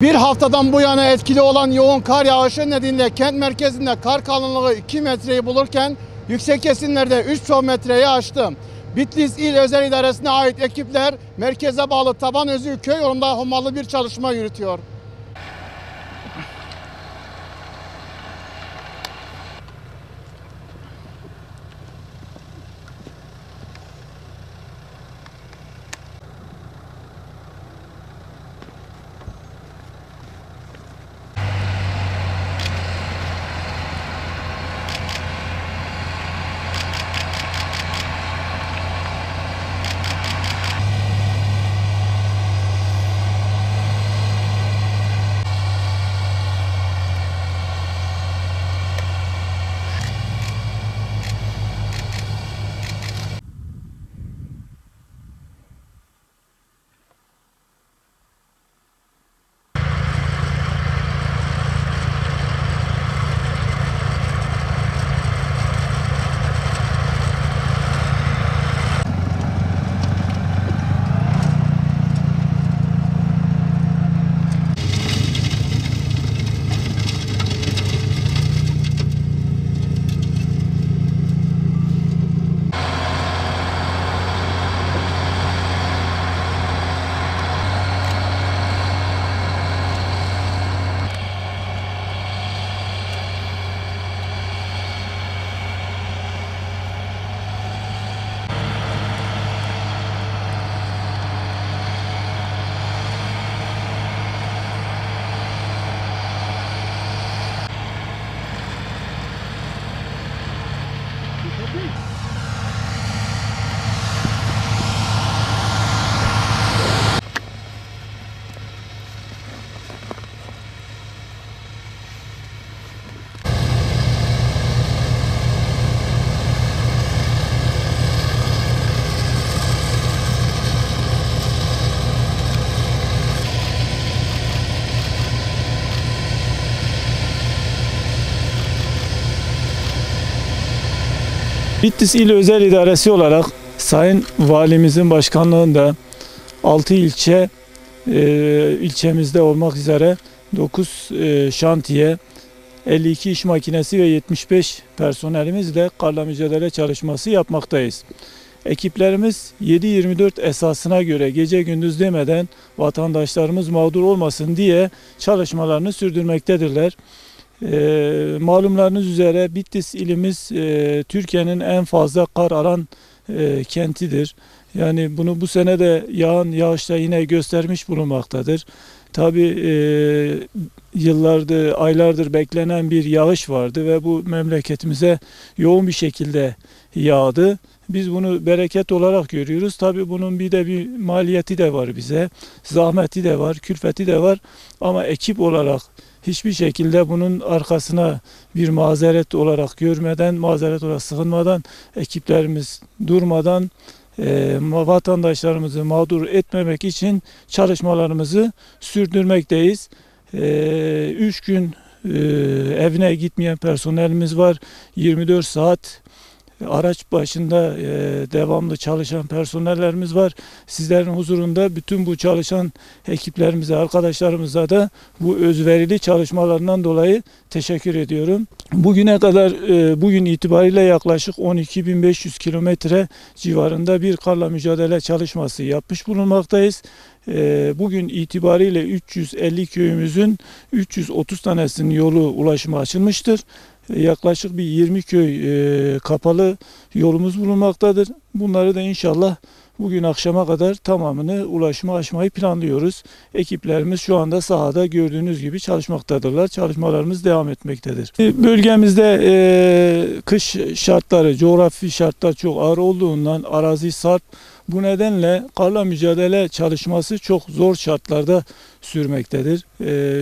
Bir haftadan bu yana etkili olan yoğun kar yağışı nedeniyle kent merkezinde kar kalınlığı 2 metreyi bulurken yüksek kesimlerde 3 metreyi aştı. Bitlis İl Özel İdaresi'ne ait ekipler merkeze bağlı Tabanözü köy yolunda hummalı bir çalışma yürütüyor. Bitlis İl Özel İdaresi olarak Sayın Valimizin başkanlığında 6 ilçemizde olmak üzere 9 şantiye, 52 iş makinesi ve 75 personelimizle karla mücadele çalışması yapmaktayız. Ekiplerimiz 7/24 esasına göre gece gündüz demeden vatandaşlarımız mağdur olmasın diye çalışmalarını sürdürmektedirler. Malumlarınız üzere Bitlis ilimiz Türkiye'nin en fazla kar alan kentidir. Yani bunu bu sene de yağan yağışla yine göstermiş bulunmaktadır. Tabii yıllardır, aylardır beklenen bir yağış vardı ve bu memleketimize yoğun bir şekilde yağdı. Biz bunu bereket olarak görüyoruz. Tabii bunun bir maliyeti de var bize. Zahmeti de var, külfeti de var. Ama ekip olarak hiçbir şekilde bunun arkasına bir mazeret olarak görmeden, mazeret olarak sığınmadan, ekiplerimiz durmadan vatandaşlarımızı mağdur etmemek için çalışmalarımızı sürdürmekteyiz. 3 gün evine gitmeyen personelimiz var. 24 saat araç başında devamlı çalışan personellerimiz var. Sizlerin huzurunda bütün bu çalışan ekiplerimize, arkadaşlarımıza da bu özverili çalışmalarından dolayı teşekkür ediyorum. Bugüne kadar, bugün itibariyle yaklaşık 12.500 kilometre civarında bir karla mücadele çalışması yapmış bulunmaktayız. Bugün itibariyle 350 köyümüzün 330 tanesinin yolu ulaşıma açılmıştır. Yaklaşık bir 20 köy kapalı yolumuz bulunmaktadır. Bunları da inşallah bugün akşama kadar tamamını ulaşıma açmayı planlıyoruz. Ekiplerimiz şu anda sahada gördüğünüz gibi çalışmaktadırlar. Çalışmalarımız devam etmektedir. Bölgemizde kış şartları, coğrafi şartlar çok ağır olduğundan arazi sarp. Bu nedenle karla mücadele çalışması çok zor şartlarda sürmektedir.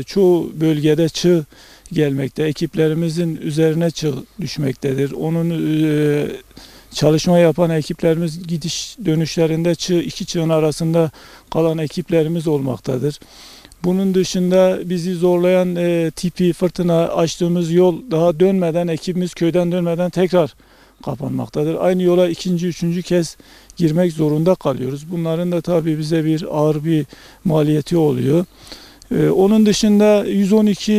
Çoğu bölgede çığ gelmekte. Ekiplerimizin üzerine çığ düşmektedir. Çalışma yapan ekiplerimiz gidiş dönüşlerinde iki çığın arasında kalan ekiplerimiz olmaktadır. Bunun dışında bizi zorlayan tipi fırtına açtığımız yol daha dönmeden, ekibimiz köyden dönmeden tekrar kapanmaktadır. Aynı yola ikinci, üçüncü kez girmek zorunda kalıyoruz. Bunların da tabii bize ağır bir maliyeti oluyor. Onun dışında 112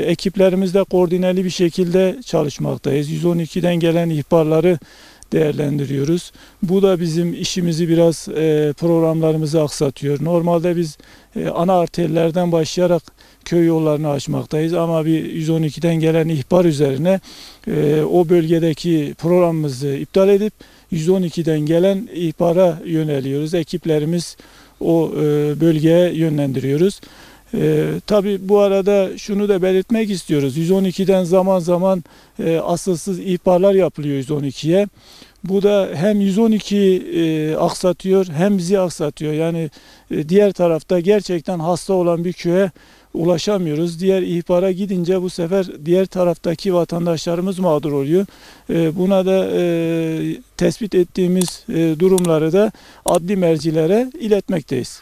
ekiplerimizle koordineli bir şekilde çalışmaktayız. 112'den gelen ihbarları değerlendiriyoruz. Bu da bizim işimizi biraz programlarımızı aksatıyor. Normalde biz ana arterlerden başlayarak köy yollarını açmaktayız ama bir 112'den gelen ihbar üzerine o bölgedeki programımızı iptal edip 112'den gelen ihbara yöneliyoruz. Ekiplerimiz o bölgeye yönlendiriyoruz. Tabii bu arada şunu da belirtmek istiyoruz. 112'den zaman zaman asılsız ihbarlar yapılıyor 112'ye. Bu da hem 112 aksatıyor hem bizi aksatıyor. Yani diğer tarafta gerçekten hasta olan bir köye ulaşamıyoruz. Diğer ihbara gidince bu sefer diğer taraftaki vatandaşlarımız mağdur oluyor. Buna da tespit ettiğimiz durumları da adli mercilere iletmekteyiz.